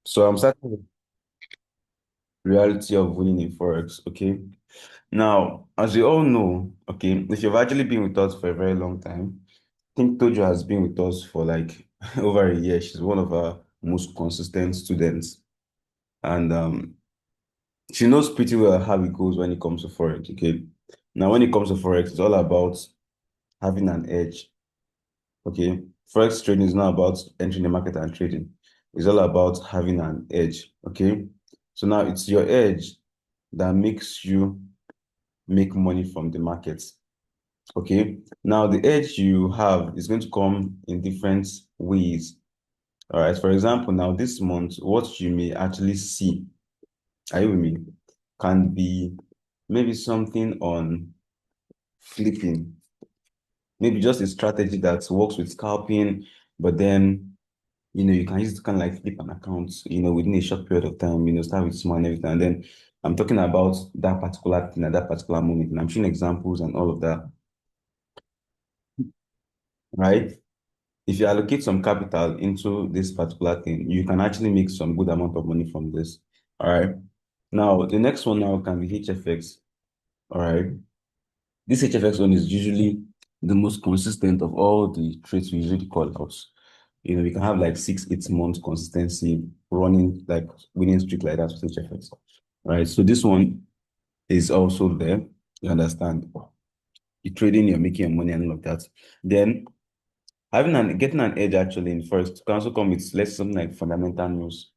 So I'm starting with reality of winning in Forex. Okay. Now, as you all know, okay, if you've actually been with us for a very long time, I think Tojo has been with us for like over a year. She's one of our most consistent students. And she knows pretty well how it goes when it comes to Forex. Okay. Now, when it comes to Forex, it's all about having an edge. Okay. Forex trading is not about entering the market and trading. It's all about having an edge. Okay. So now it's your edge that makes you make money from the markets. Okay. Now the edge you have is going to come in different ways. All right. For example, now this month, what you may actually see, are you with me? Can be maybe something on flipping, maybe just a strategy that works with scalping, but then you can use it to kind of like flip an account, within a short period of time, start with small and everything. And then I'm talking about that particular thing at that particular moment. And I'm showing examples and all of that, right? If you allocate some capital into this particular thing, you can actually make some good amount of money from this. All right. Now, the next one now can be HFX. All right. This HFX one is usually the most consistent of all the trades we usually call out. We can have like 6, 8 months consistency running like winning streak like that with HFX. Right. So this one is also there. You understand? You're trading, you're making your money and all of that. Then getting an edge actually in first can also come with let's say something like fundamental news.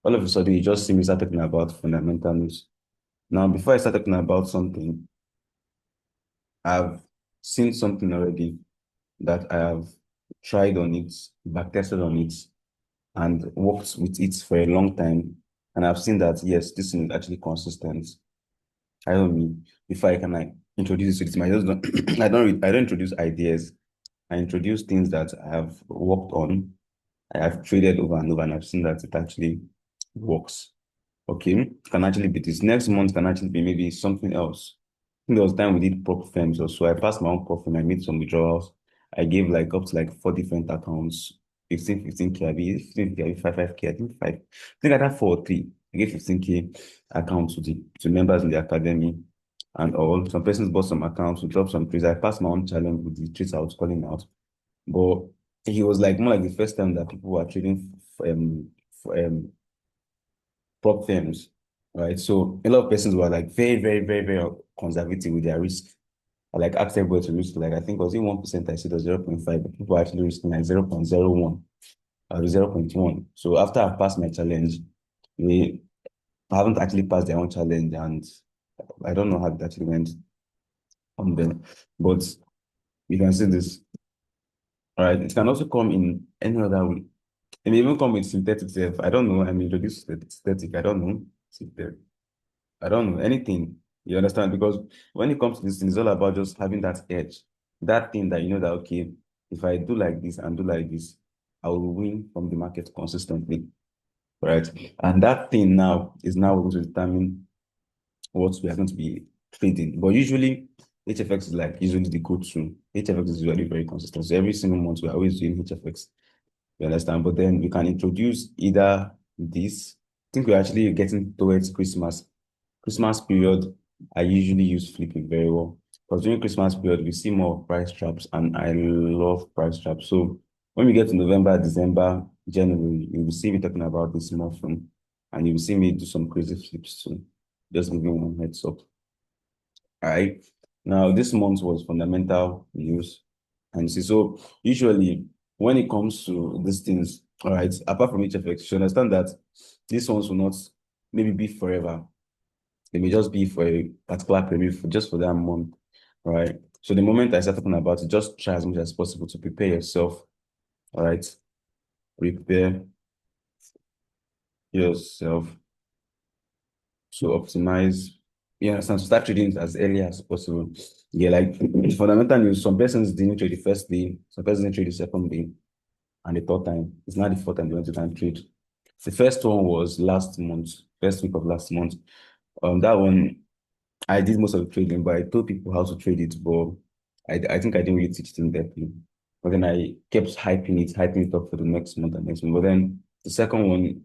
All of a sudden you just see me start talking about fundamental news. Now, before I start talking about something, I've seen something already that I have tried on it, backtested on it, and worked with it for a long time. And I've seen that yes, this thing is actually consistent. I don't mean before I can like introduce it to this, I just don't I don't introduce ideas. I introduce things that I have worked on. I have traded over and over, and I've seen that it actually works. Okay, can actually be this. Next month can actually be maybe something else. I think there was time we did prop firms or so. I passed my own prop firm. I made some withdrawals. I gave like up to like 4 different accounts, 15K, I be 15K, I be 5K, I think five. I think I had 4 or 3. I gave 15K accounts to members in the academy and all. Some persons bought some accounts, we dropped some trades. I passed my own challenge with the trades I was calling out. But he was like more like the first time that people were trading prop firms, right? So a lot of persons were like very, very, very, very conservative with their risk. I like asked everybody to risk like I think was it 1%, I said it was 0.5, but people were actually risking like 0.01 or zero point 0.1. So after I passed my challenge, they haven't actually passed their own challenge and I don't know how it actually went on them. But you can see this. All right. It can also come in any other way. It may even come with synthetic self. I don't know. I may introduce synthetic. I don't know. I don't know anything. You understand? Because when it comes to this thing, it's all about just having that edge, that thing that you know that okay, if I do like this and do like this, I will win from the market consistently, right? And that thing now is now going to determine what we are going to be trading. But usually, HFX is like usually the go-to. HFX is usually very consistent. So every single month we're always doing HFX. You understand? But then we can introduce either this. I think we're actually getting towards Christmas. Christmas period, I usually use flipping very well. Because during Christmas period, we see more price traps, and I love price traps. So when we get to November, December, January, you will see me talking about this more from, and you will see me do some crazy flips too. Just giving you one heads up. All right. Now, this month was fundamental news. And see, so usually when it comes to these things, all right, apart from HFX, you should understand that these ones will not maybe be forever. They may just be for a particular period, just for that month, all right? So the moment I start talking about it, just try as much as possible to prepare yourself, all right? Prepare yourself to optimize. You understand? So start trading as early as possible. Yeah, like fundamental news, some persons didn't trade the first day, some persons didn't trade the second day, and the third time. It's not the fourth time they went to time trade. The first one was last month, first week of last month. That one I did most of the trading, but I told people how to trade it, but I think I didn't really teach them deeply. But then I kept hyping it up for the next month and next month. But then the second one,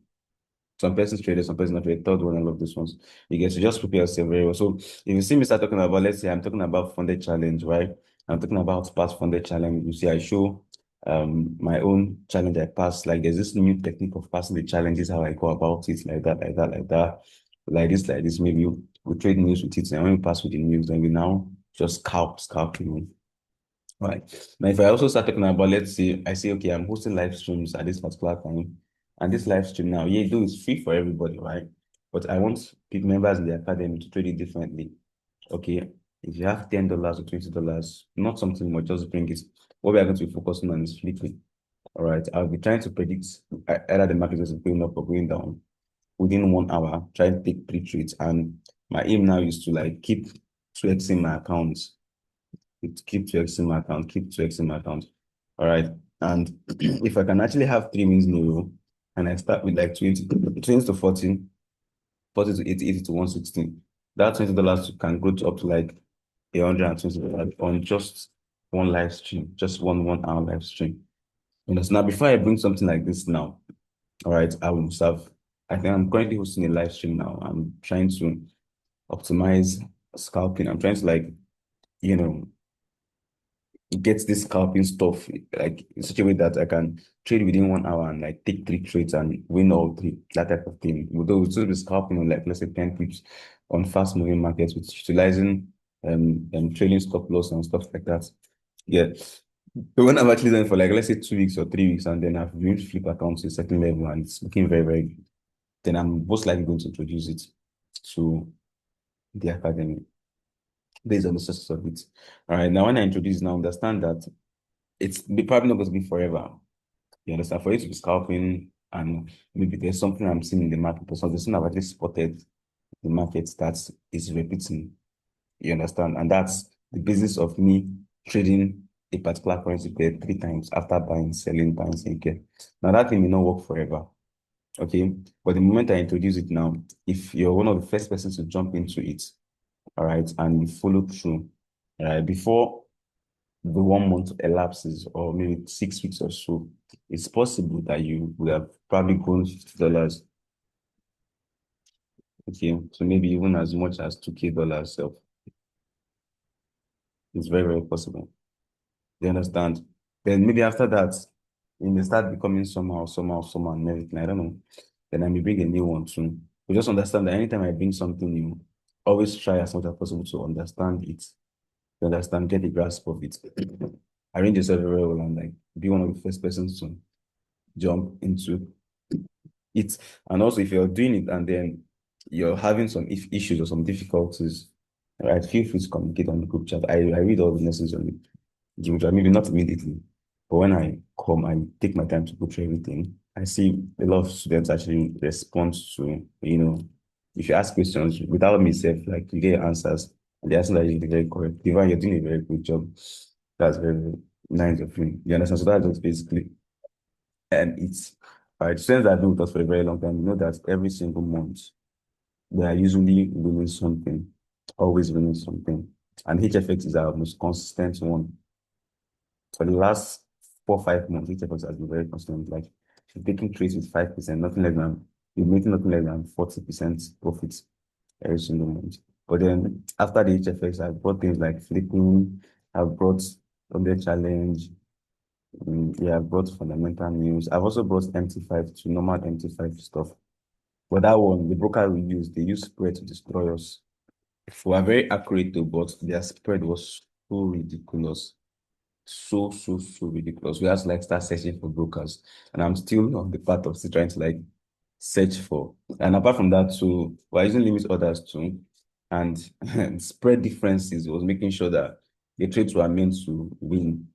Some persons traded, some persons not traded. Third one, I love this ones. You get to just prepare yourself very well. So if you see me start talking about, let's say I'm talking about funded challenge, right? I'm talking about past funded challenge. You see, I show my own challenge I passed. Like there's this new technique of passing the challenges, how I go about it, like that, like that, like that. Like this. Maybe we trade news with it. And when we pass with the news, then we now just scalp, you know. Right. Now, if I also start talking about, let's say, I say, okay, I'm hosting live streams at this particular time, and this live stream now, yeah, though it's free for everybody, right? But I want people, members in the academy to trade it differently. Okay, if you have $10 or $20, not something much, just bring it. What we are going to be focusing on is flipping. All right, I'll be trying to predict either the market is going up or going down within 1 hour, try to take three trades. And my aim now is to like keep 2xing my accounts keep 2xing my account, keep 2xing my account. All right. And if I can actually have 3 wins in a row, and I start with like 20 to 14, 40 to 80, 80 to 116, that $20 can go to up to like $120 on just one live stream, just one hour live stream. You know, so now before I bring something like this now, all right, I will have, I think I'm currently hosting a live stream now. I'm trying to optimize scalping. I'm trying to like, you know, get this scalping stuff like in such a way that I can trade within 1 hour and like take three trades and win all three, that type of thing. Although we'll still be scalping on like let's say 10 pips on fast moving markets with utilizing trading stop loss and stuff like that. Yeah. So when I've actually done it for like let's say 2 weeks or 3 weeks and then I've been able to flip accounts to a certain level and it's looking very, very good, then I'm most likely going to introduce it to the academy based on the success of it. All right. Now when I introduce now understand that probably not going to be forever. You understand? For you to be scalping and maybe there's something I'm seeing in the market or something I've actually spotted the market that is repeating. You understand? And that's the business of me trading a particular currency pair 3 times after buying, selling, buying, selling. Okay. Now that thing may not work forever. Okay. But the moment I introduce it now, if you're one of the first persons to jump into it, all right, and you follow through, all right, before the 1 month elapses or maybe 6 weeks or so, it's possible that you would have probably grown $50. Okay, so maybe even as much as $2K. So it's very, very possible. You understand? Then maybe after that, it may start becoming somehow, and everything. I don't know. Then I may bring a new one soon. But just understand that anytime I bring something new, always try as much as possible to understand it. To understand, get the grasp of it. Arrange yourself very well and like be one of the first persons to jump into it. And also, if you're doing it and then you're having some issues or some difficulties, right, feel free to communicate on the group chat. I read all the messages on the group chat, maybe not immediately, but when I come, I take my time to go through everything. I see a lot of students actually respond to, if you ask questions without me self, like you get answers, and the answers are usually very correct. Divine, you're doing a very good job. That's very nice of you. You understand? So that's just basically and it's students that have been with us for a very long time, you know that every single month they are usually winning something, always winning something. And HFX is our most consistent one. For the last 4 5 months, HFX has been very consistent. Like if you're taking trades with 5%, nothing less than you're making nothing less than 40% profits every single month. But then after the HFX, I've brought things like flipping, I've brought on the challenge, yeah, I brought fundamental news. I've also brought MT5 to normal MT5 stuff. But that one, the broker we use, they use spread to destroy us. We are very accurate though, but their spread was so ridiculous. So ridiculous. We had to like start searching for brokers. And I'm still on the path of still trying to like search for. And apart from that, too, we're using limit orders too. And spread differences was making sure that the trades were meant to win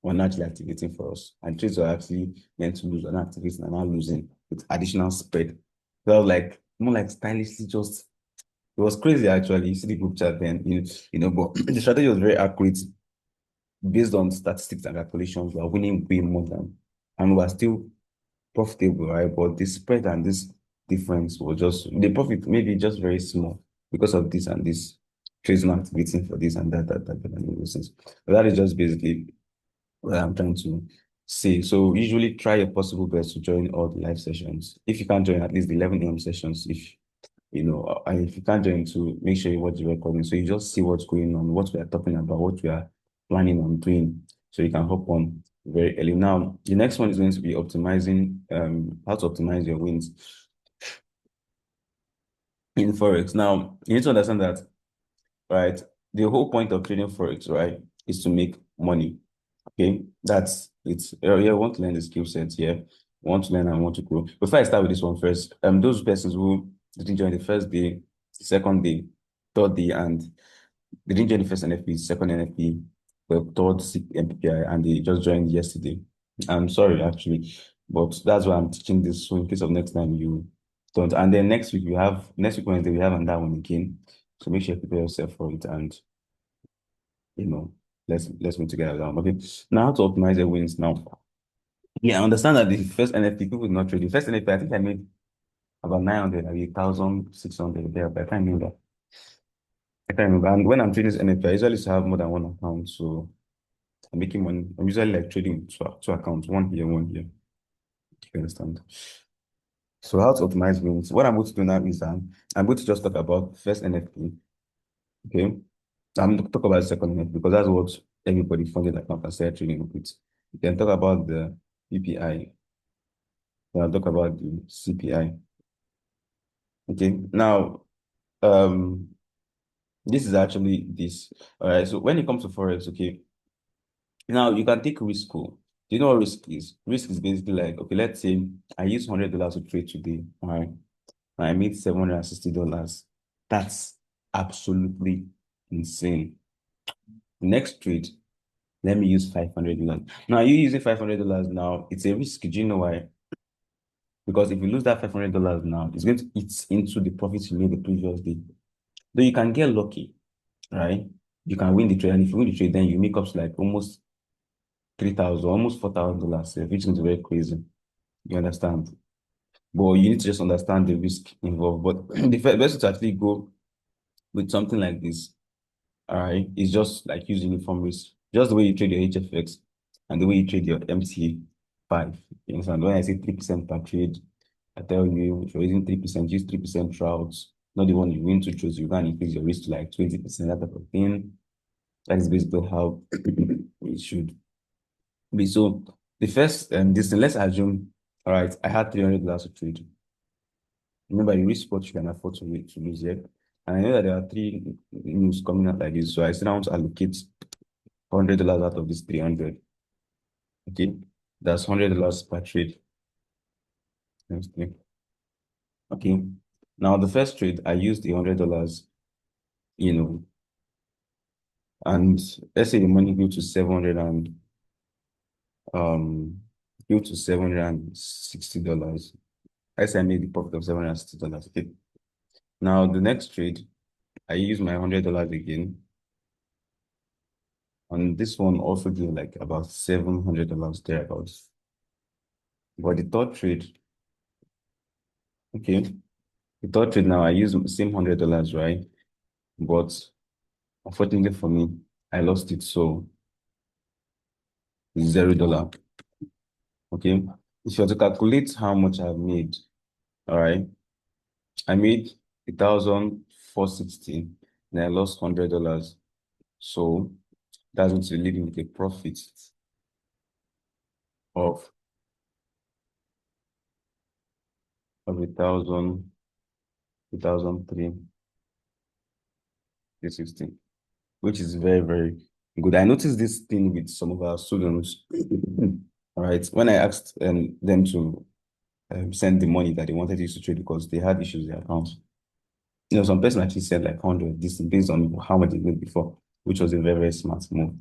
were not actually activating for us. And trades were actually meant to lose and activating and not losing with additional spread. So I was like, more like stylishly just, it was crazy actually. You see the group chat then, but the strategy was very accurate based on statistics and calculations. We are winning way more than, and we are still profitable, right? But the spread and this difference was just, the profit maybe just very small because of this and this. Trades not activating for this and that, and those things. But that is just basically what I'm trying to see. So usually try your possible best to join all the live sessions. If you can't join at least the 11 a.m. sessions, if you know, and if you can't join to make sure you watch the recording, so you just see what's going on, what we are talking about, what we are planning on doing, so you can hop on very early. Now, the next one is going to be optimizing, how to optimize your wins in Forex. Now, you need to understand that, right? The whole point of trading Forex, right, is to make money. Okay, that's it's yeah, I want to learn the skill sets. Yeah, I want to learn and want to grow. Before I start with this one first, those persons who didn't join the first day, second day, third day, and they didn't join the first NFP, second NFP, the third MPPI, and they just joined yesterday. I'm sorry, actually, but that's why I'm teaching this. So in case of next time you don't, and then next week Wednesday we have another one again. So make sure you prepare yourself for it, and you know, let's move together down. Okay, now how to optimize the wins now. Yeah, I understand that the first NFT, people did not trade. The first NFT, I think I made about 900, maybe 1,600 there, but I can't remember. I can't remember. And when I'm trading this NFT, I usually used to have more than one account. So I'm making money. I'm usually like trading two accounts, one here, one here. You understand? So how to optimize wins? What I'm going to do now is I'm going to just talk about first NFT. Okay. I'm going to talk about the second NFT because that's what everybody funded account can start trading with. You can talk about the BPI. I'll talk about the CPI. Okay. Now, um, this is actually this. All right. So when it comes to Forex, okay, now you can take risk. Oh. Do you know what risk is? Risk is basically like, okay, let's say I use $100 to trade today. All right. And I made $760. That's absolutely insane. Next trade, let me use $500. Now you using $500 now, it's a risk. Do you know why? Because if you lose that $500 now, it's going to eat into the profits you made the previous day. Though you can get lucky, right? You can win the trade, and if you win the trade, then you make up to like almost 3,000, almost $4,000, which is very crazy. You understand? But you need to just understand the risk involved. But the best way to actually go with something like this, all right, is just like use uniform risk. Just the way you trade your HFX and the way you trade your MT5. You understand? When I say 3% per trade, I tell you, if you're using 3%, use 3% throughout. Not the one you win to choose, you can increase your risk to like 20%, that type of thing. That is basically how it should be. So the first this thing, let's assume, all right, I had $300 to trade. Remember, you risk what you can afford to lose yet. And I know that there are three news coming out like this. So I still want to allocate $100 out of this 300. Okay. That's $100 per trade. Okay. Now the first trade, I used the $100, you know, and let's say the money grew to 700 and um grew to $760. I say I made the profit of $760. Okay. Now the next trade, I use my $100 again. And this one also did like about $700 thereabouts. But the third trade, okay, the third trade now I use the same $100, right? But unfortunately for me, I lost it. So $0. Okay. If you were to calculate how much I've made, all right, I made 1,460 and I lost $100. So that's going to leave me with a profit of 1,360, which is very, very good. I noticed this thing with some of our students. All right. When I asked them to send the money that they wanted to use to trade because they had issues with their accounts. You know, some person actually said like 100, this is based on how much they made before, which was a very, very smart move.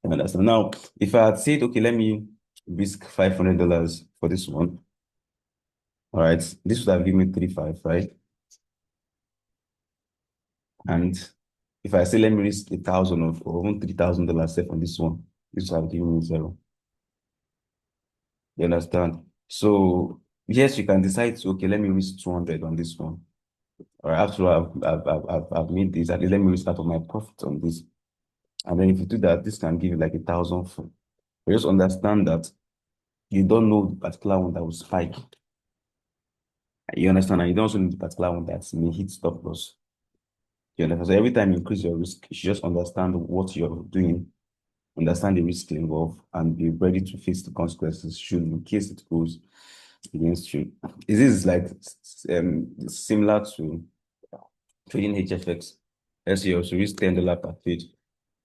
You understand? Now, if I had said, okay, let me risk $500 for this one, all right, this would have given me 3.5, right? And if I say, let me risk 1,000 or even $3,000 safe on this one, this would have given me zero. You understand? So, yes, you can decide to, okay, let me risk 200 on this one. Or after all, I've made this, at least let me risk out of my profit on this. And then if you do that, this can give you like 1,000 for But just understand that you don't know the particular one that will spike. You understand? And you don't also know the particular one that may hit stop loss. You understand? So every time you increase your risk, you should just understand what you're doing, understand the risk involved, and be ready to face the consequences should in case it goes against you. Is this like similar to trading HFX? Let's say you also risk $10 per trade,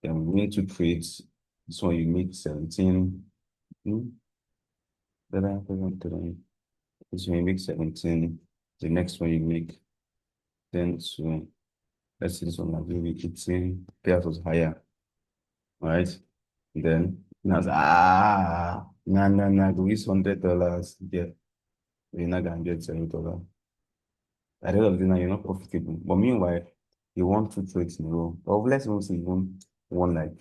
then win two trades. This one you make 17. Hmm, this one you make 17. The next one you make 10 to, let's see, this one might be 18. Payout was higher, right? Then I was like, nah, go use $100. Yeah, you're not gonna get $0. At the end of the day, now you're not profitable. But meanwhile, you want two trades in a row. Or let's even say you want one like,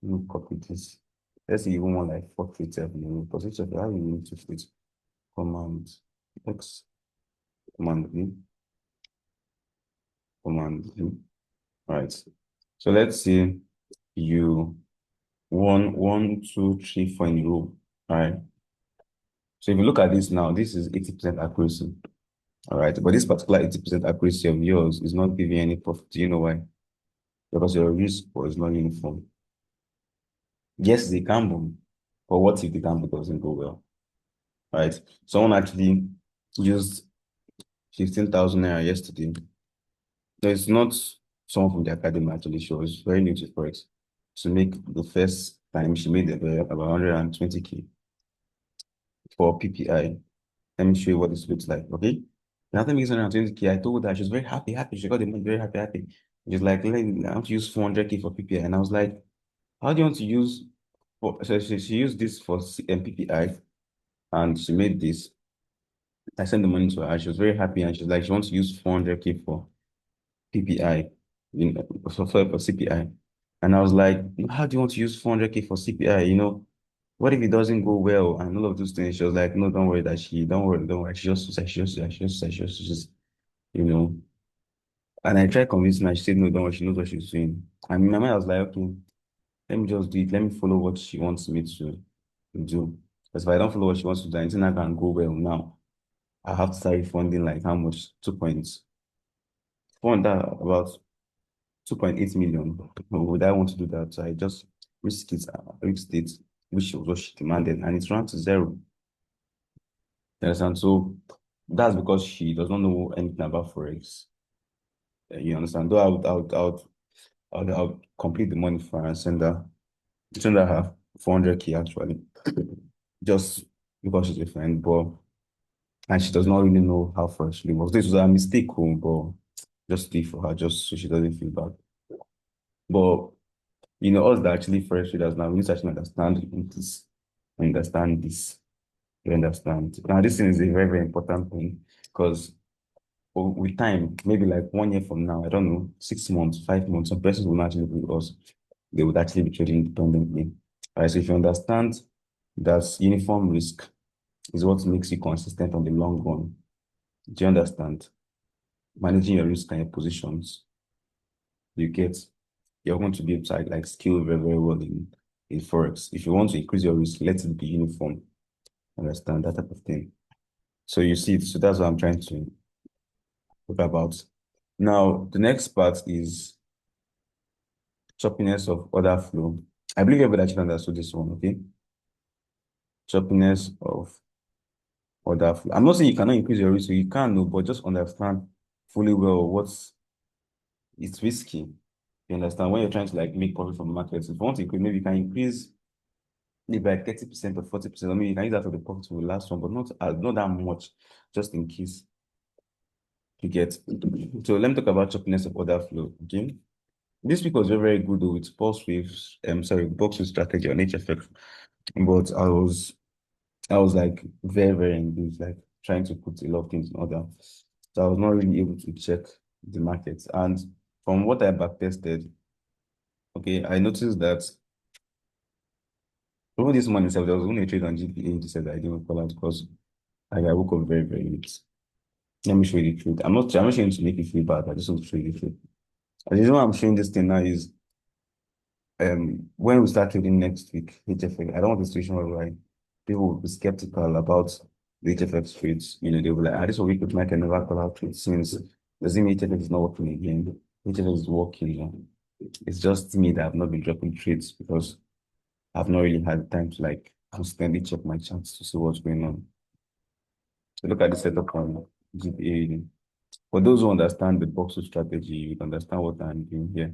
you copy this. Let's say you want like four trades in a row. Because each of you, how you need two trades? Command X, Command V, Command V. All right. So let's say you won one, two, three, four in a row. All right. So if you look at this now, this is 80% accuracy. All right. But this particular 80% accuracy of yours is not giving any profit. Do you know why? Because your risk was not uniform. Yes, they gamble, but what if the gamble doesn't go well? Right? Someone actually used 15,000 naira yesterday. No, it's not someone from the academy actually. She was very new to Forex. To make the first time, she made about 120K for PPI. Let me show you what this looks like, okay? Nothing makes 120K. I told her she was very happy. She got the money very happy. She's like, I want to use 400K for PPI. And I was like, how do you want to use for, so she used this for PPI and she made this. I sent the money to her. She was very happy and she's like, she wants to use 400K for PPI, for CPI. And I was like, how do you want to use 400K for CPI? What if it doesn't go well and all of those things? She was like, no, don't worry, don't worry. She just, you know. And I tried convincing her. She said, no, don't worry, she knows what she's doing. And in my mind, I was like, okay, let me just do it. Let me follow what she wants me to do. Because if I don't follow what she wants to do, I think I can go well now. I have to start refunding like how much? 2 points. About 2.8 million. Would I want to do that? So I just risked it, which was what she demanded, and it ran to zero. You understand? So that's because she does not know anything about Forex. You understand? Though I would complete the money for her and send her half 400K actually, just because she's a friend, but and she does not really know how Forex really works. This was a mistake, but just do it for her, just so she doesn't feel bad. But us that actually Forex traders now, we need to actually understand this. You understand? Now, this thing is a very, very important thing because with time, maybe like 1 year from now, I don't know, 6 months, 5 months, some persons will not actually be with us. They would actually be trading independently. All right, so if you understand that uniform risk is what makes you consistent on the long run, do you understand? Managing your risk and your positions, you get, you're going to be able to like skill very, very well in Forex. If you want to increase your risk, let it be uniform. Understand that type of thing. So you see, so that's what I'm trying to talk about. Now, the next part is choppiness of order flow. I believe everybody actually understood this one, okay? Choppiness of order flow. I'm not saying you cannot increase your risk, so you can know, but just understand fully well what's it's risky. You understand when you're trying to like make profit from the market. If you want to increase, maybe you can increase maybe by 30% or 40%. I mean, you can use that for the profit for the last one, but not that much, just in case you get. So let me talk about choppiness of order flow. Okay. This week was very, very good though, with pulse waves, box wave strategy on HFX. But I was like very, very engaged, like trying to put a lot of things in order. So I was not really able to check the markets. And from what I backtested, okay, I noticed that over this morning itself, there was only a trade on GPA to say that I didn't call out because I woke up very, very late. Let me show you the truth. I'm not showing to make you feel bad. I just want to show you the truth. And the reason why I'm showing this thing now is when we start trading next week, HFX, I don't want a situation where people will be skeptical about the HFX trades. They'll be like, this one week with Mike can never call out trades since does it mean HFX is not working again? HFX is working. It's just me that I've not been dropping trades because I've not really had time to like constantly check my charts to see what's going on. So look at the setup on GPA. For those who understand the box strategy, you understand what I'm doing here.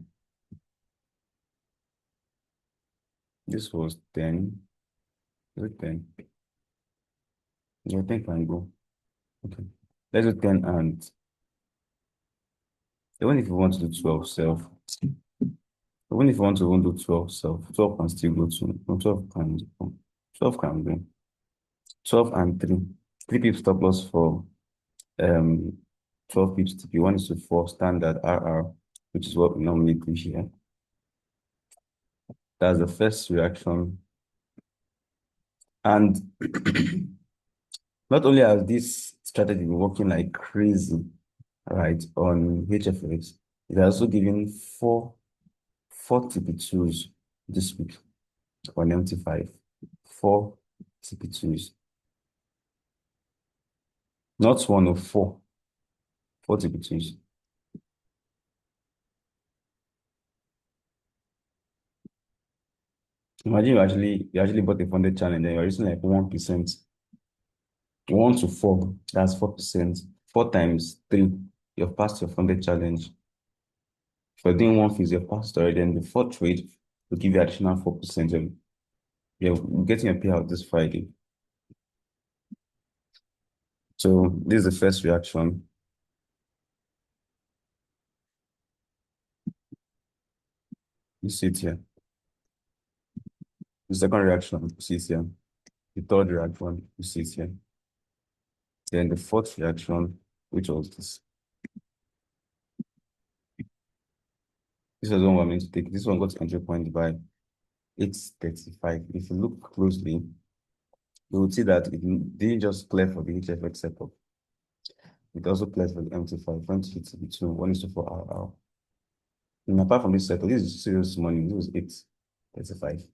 This was 10. Is it 10? Yeah, 10 can go. Okay. Let's do 10 and even if you want to do 12 self, even if you want to even do 12 self, 12 can still go to no, 12 can go. 12 and 3. 3 pips stop loss for um 12 pips TP. 1 is to 4 standard RR, which is what we normally do here. That's the first reaction. And not only has this strategy been working like crazy, right, on HFX, it has also given four TP2s this week on MT5. Four TP2s. Not one of four. Four TP2s. Imagine you actually bought a funded challenge and you're using like 1%. 1 to 4, that's 4%. 4 times 3, you've passed your funded challenge. If you're doing one phase, you've passed already, then the fourth trade will give you additional 4%. You're getting a payout this Friday. So this is the first reaction. You see it here. The second reaction, you see it here. The third reaction, you see it here. Then the fourth reaction, which was this. This was one we're meant to take. This one got entry point by 8:35. If you look closely, you will see that it didn't just clear for the HFX setup. It also cleared for the MT5. Went to hit between 1 is to 4 RR. And apart from this setup, this is serious money. This was 8:35.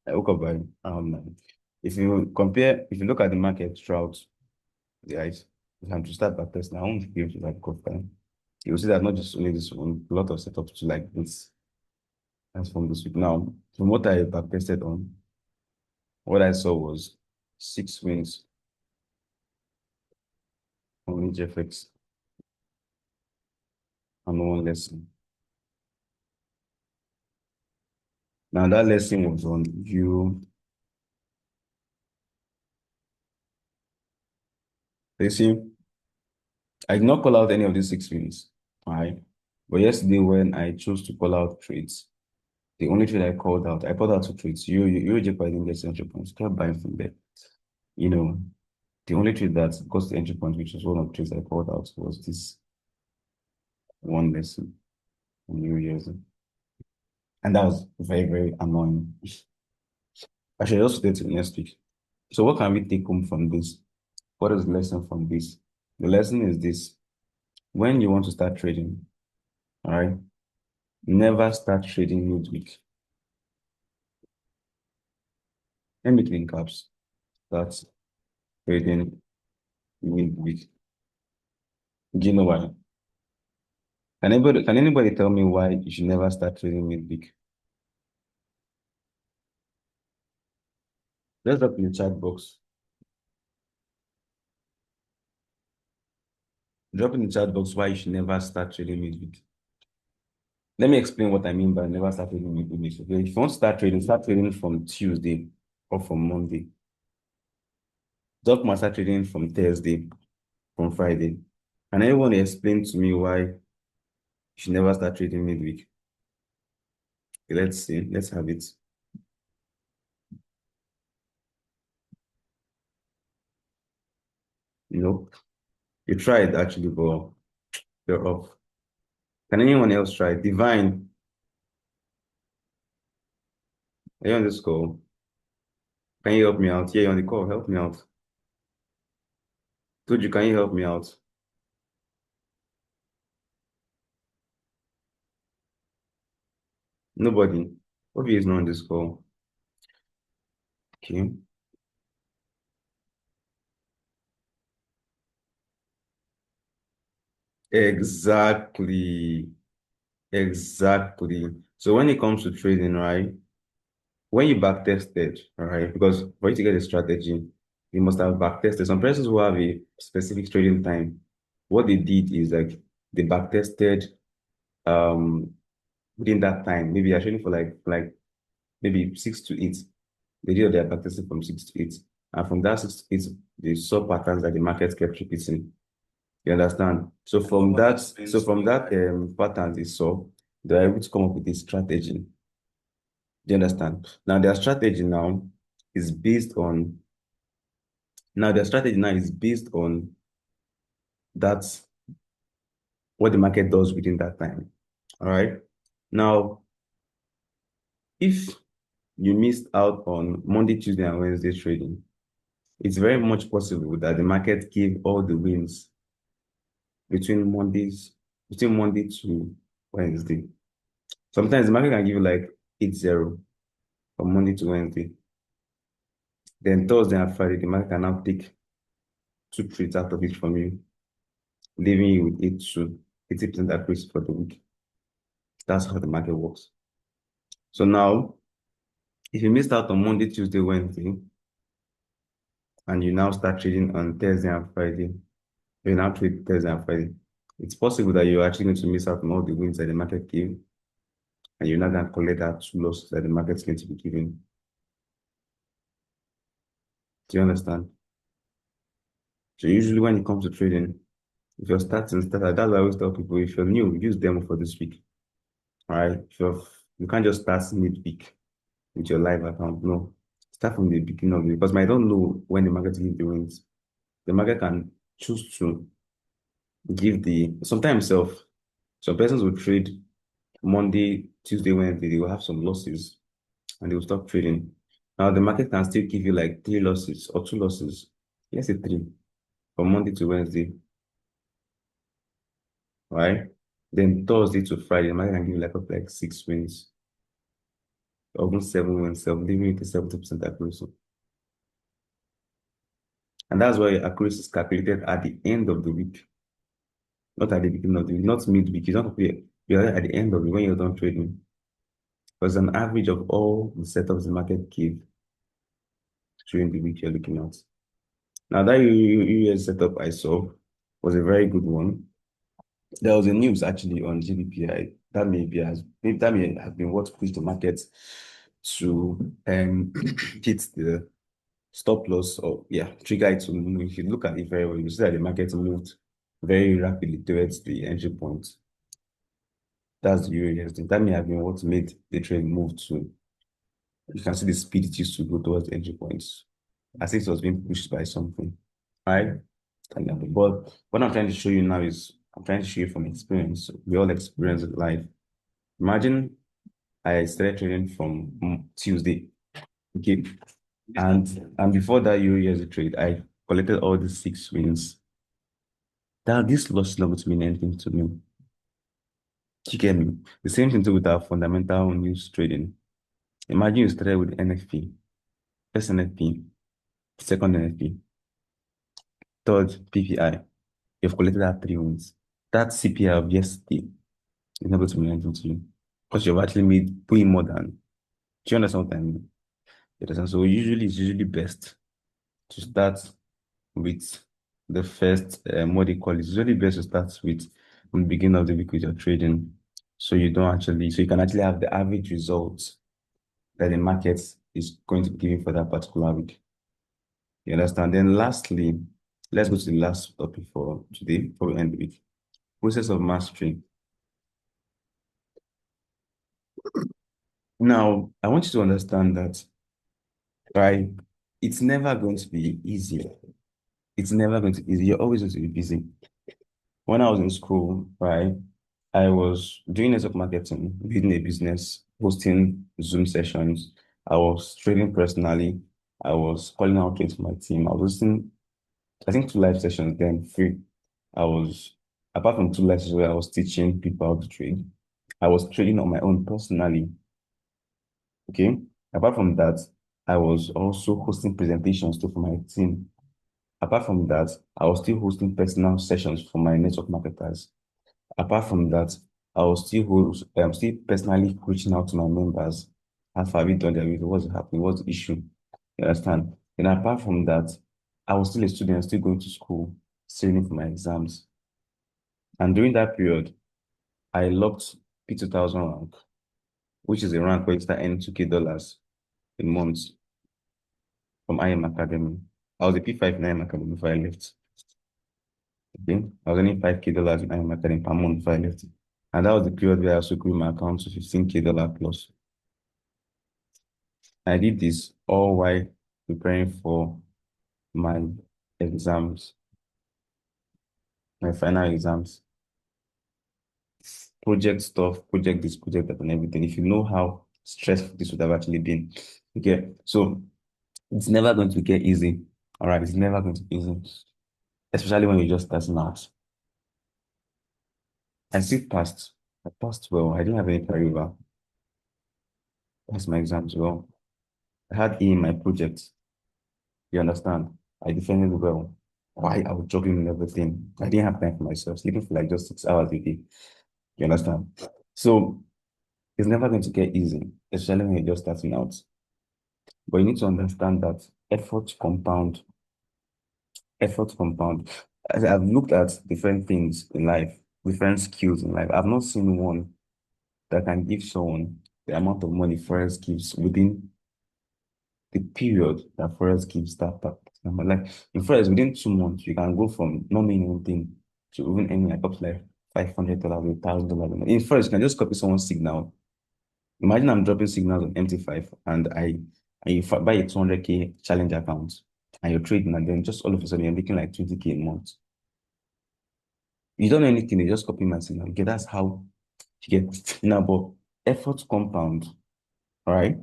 I woke up by 9. If you look at the market throughout the eyes, if I'm to start back test now, I won't be able to like go fine. You will see that not just only this one, a lot of setups to like this. That's from this week. Now, from what I back tested on, what I saw was 6 wins on HFX and one lesson. Now that lesson was on you. You see, I did not call out any of these 6 wins. All right. But yesterday when I chose to call out trades, the only trade I called out 2 trades. You just didn't get entry points. Kept buying from there. You know, the only trade that got the entry point, which was one of the trades I called out, was this one lesson on New Year's. And that was very, very annoying. I should also do it next week. So what can we take home from this? What is the lesson from this? The lesson is this. When you want to start trading, all right, never start trading midweek. Let me clean caps. Start trading midweek. Do you know why? Can anybody tell me why you should never start trading midweek? Let's drop in the chat box. Drop in the chat box why you should never start trading midweek. Let me explain what I mean by never start trading midweek. Okay? If you want to start trading from Tuesday or from Monday. Doc must start trading from Thursday, from Friday. Can anyone explain to me why you should never start trading midweek? Okay, let's see. Let's have it. Nope. You tried actually, but you're off. Can anyone else try? Divine, are you on this call? Can you help me out? Yeah, you're on the call. Help me out. Told you, can you help me out? Nobody. Obi is not on this call. Okay. Exactly. Exactly. So when it comes to trading, right? When you back tested, all right, because for you to get a strategy, you must have back tested. Some persons who have a specific trading time, what they did is like they back tested um within that time. Maybe you're trading for like maybe 6 to 8. They did their back testing from 6 to 8. And from that 6 to 8, they saw patterns that the market kept repeating. You understand? So from that pattern they saw, they were able to come up with a strategy. Do you understand? Is based on their strategy now is based on that's what the market does within that time. All right. Now, if you missed out on Monday, Tuesday, and Wednesday trading, it's very much possible that the market gave all the wins between between Monday to Wednesday. Sometimes the market can give you like 8-0 from Monday to Wednesday. Then Thursday and Friday, the market can now take two trades out of it from you, leaving you with 80% accuracy for the week. That's how the market works. So now, if you missed out on Monday, Tuesday, Wednesday, and you now start trading on Thursday and Friday, you now trade Thursday and Friday, it's possible that you're actually going to miss out on all the wins that the market gave, and you're not going to collect that two losses that the market's going to be giving. Do you understand? So usually when it comes to trading, if you're that's why I always tell people, if you're new, use demo for this week. All right. You can't just start mid-week with your live account. No. Start from the beginning of it because I don't know when the market gives the wins. The market can choose to give the sometimes some persons will trade Monday, Tuesday, Wednesday, they will have some losses and they will stop trading. Now the market can still give you like 3 losses or 2 losses. Let's say three from Monday to Wednesday, right? Then Thursday to Friday, the market can give you like up like 6 wins, or even 7 wins, leaving you with 70% accuracy. And that's why accuracy is calculated at the end of the week, not at the beginning of the week, not midweek. It's not you're at the end of it when you're done trading. Because an average of all the setups the market give during the week you're looking at. Now that US setup I saw was a very good one. There was a news actually on GDPI that may have been what pushed the market to hit the stop loss or trigger it to move. If you look at it very well, you see that the market moved very rapidly towards the entry point. That's the Euro-USD. That may have been what made the trade move to. You can see the speed it used to go towards the entry points. As if it was being pushed by something. Right? But what I'm trying to show you now is I'm trying to show you from experience. We all experience it live. Imagine I started trading from Tuesday. Okay. And before that Euro-USD trade, I collected all the 6 wins. Now this loss is not going to mean anything to me. You get me? The same thing too with our fundamental news trading. Imagine you started with NFP, first NFP, second NFP, third PPI. You've collected that 3 wins. That CPI of yesterday is not going to mean anything to you because you've actually made way more than. Do you understand what I mean? You understand? So usually it's usually best to start with the first, what they call it. It's usually best to start with from the beginning of the week with your trading. So so you can actually have the average results that the market is going to be giving for that particular week. You understand? Then lastly, let's go to the last topic for today before we end the week. Process of mastery. Now, I want you to understand that, right? It's never going to be easy. It's never going to be easy. You're always going to be busy. When I was in school, right, I was doing network marketing, building a business, hosting Zoom sessions. I was trading personally. I was calling out trades for my team. I was hosting, I think, 2 live sessions then free. I was, apart from 2 lessons where I was teaching people how to trade, I was trading on my own personally. Okay. Apart from that, I was also hosting presentations too for my team. Apart from that, I was still hosting personal sessions for my network marketers. Apart from that, I was still personally reaching out to my members. How far have you done their review? What's happening? What's the issue? You understand? And apart from that, I was still a student, still going to school, studying for my exams. And during that period, I locked P2000 rank, which is a rank where you start earning $2K a month from IM Academy. I was a P5 in IM Academy before I left. Okay. I was earning $5K in IM Academy per month before I left. And that was the period where I also grew my account to $15K plus. I did this all while preparing for my exams, my final exams, project stuff, project this, project that, and everything. If you know how stressful this would have actually been. Okay. So it's never going to get easy. All right. It's never going to be easy, especially when you're just starting out. I still passed. I passed well. I didn't have any carryover. Passed my exams well. I had A in my project. You understand? I defended well. Why I was juggling and everything. I didn't have time for myself, sleeping for like just 6 hours a day. You understand? So it's never going to get easy, especially when you're just starting out. But you need to understand that effort compound, effort compound. As I've looked at different things in life, different skills in life. I've not seen one that can give someone the amount of money Forex gives within the period that Forex gives that number. Like in Forex, within 2 months, you can go from not knowing anything to even earning like up to like $500, $1,000. In Forex, you can just copy someone's signal. Imagine I'm dropping signals on MT5 and you buy a 200K challenge account and you're trading, and then just all of a sudden you're making like 20K a month. You don't know anything, you just copy my signal. Okay, that's how you get now, but effort compound, all right?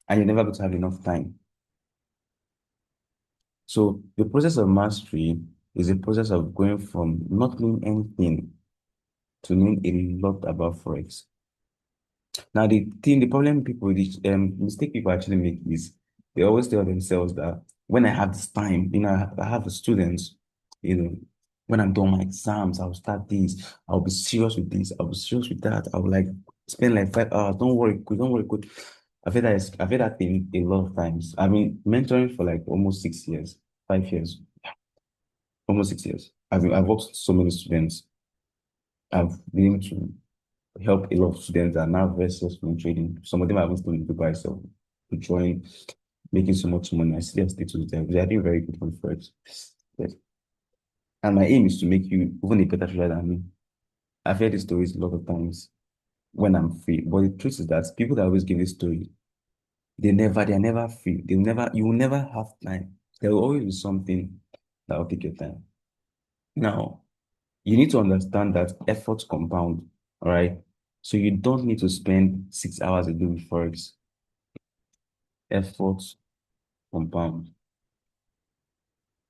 And you're never going to have enough time. So the process of mastery is a process of going from not knowing anything to knowing a lot about Forex. Now, the problem people, the mistake people actually make is they always tell themselves that when I have this time, I have the students, you know, when I'm done my exams, I'll start this, I'll be serious with this, I'll be serious with that, I'll like spend like 5 hours. Don't worry, good, don't worry, good. I've heard that thing a lot of times. I've been mentoring for like almost 6 years, 5 years, almost 6 years. I've worked with so many students. I've been able to help a lot of students that are now very successful in trading. Some of them have even stolen Dubai, so to join, making so much money. I see their status there. They are doing very good on Forex. Yes. And my aim is to make you even a better trader than me. I've heard these stories a lot of times when I'm free. But the truth is that people that always give this story, they're never free. You will never have time. There will always be something that will take your time. Now, you need to understand that efforts compound, all right? So you don't need to spend 6 hours a day with Forex. Efforts compound,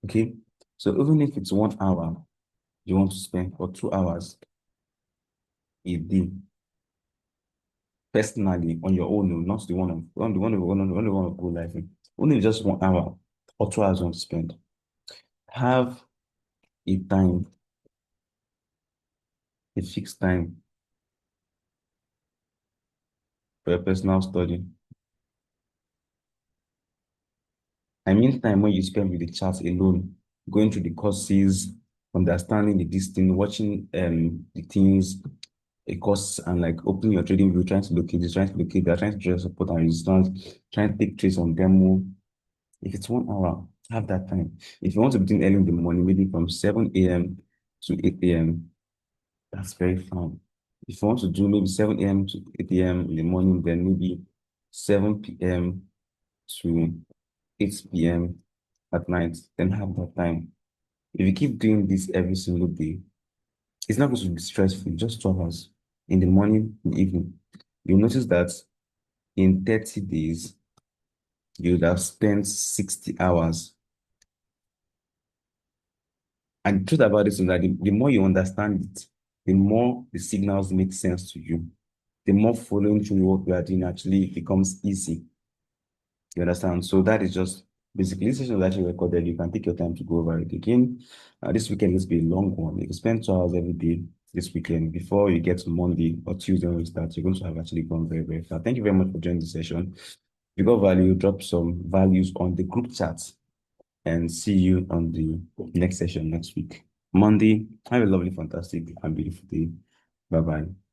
okay? So even if it's 1 hour you want to spend or 2 hours a day, personally on your own, not the one of on the one of on the one of go life, only just 1 hour or 2 hours you want to spend. Have a time, a fixed time for your personal study. I mean time when you spend with the charts alone, going through the courses, understanding the this thing, watching the things, a course, and like opening your trading view, trying to locate this, trying to locate that, trying to draw support and resistance, trying to take trades on demo. If it's 1 hour, have that time. If you want to begin early in the morning, maybe from 7 a.m. to 8 a.m., that's very fine. If you want to do maybe 7 a.m. to 8 a.m. in the morning, then maybe 7 p.m. to 8 p.m. at night, then have that time. If you keep doing this every single day, it's not going to be stressful, just 2 hours in the morning, in the evening. You'll notice that in 30 days, you would have spent 60 hours. And the truth about this is that the more you understand it, the more the signals make sense to you. the more following through what we are doing actually becomes easy. You understand? So that is just basically this session is actually recorded. You can take your time to go over it again. This weekend, let's be a long one. You can spend 2 hours every day this weekend. Before you get to Monday or Tuesday when we start, you're going to have actually gone very, very far. Thank you very much for joining the session. If you got value, drop some values on the group chat and see you on the next session next week. Monday, have a lovely, fantastic, and beautiful day. Bye bye.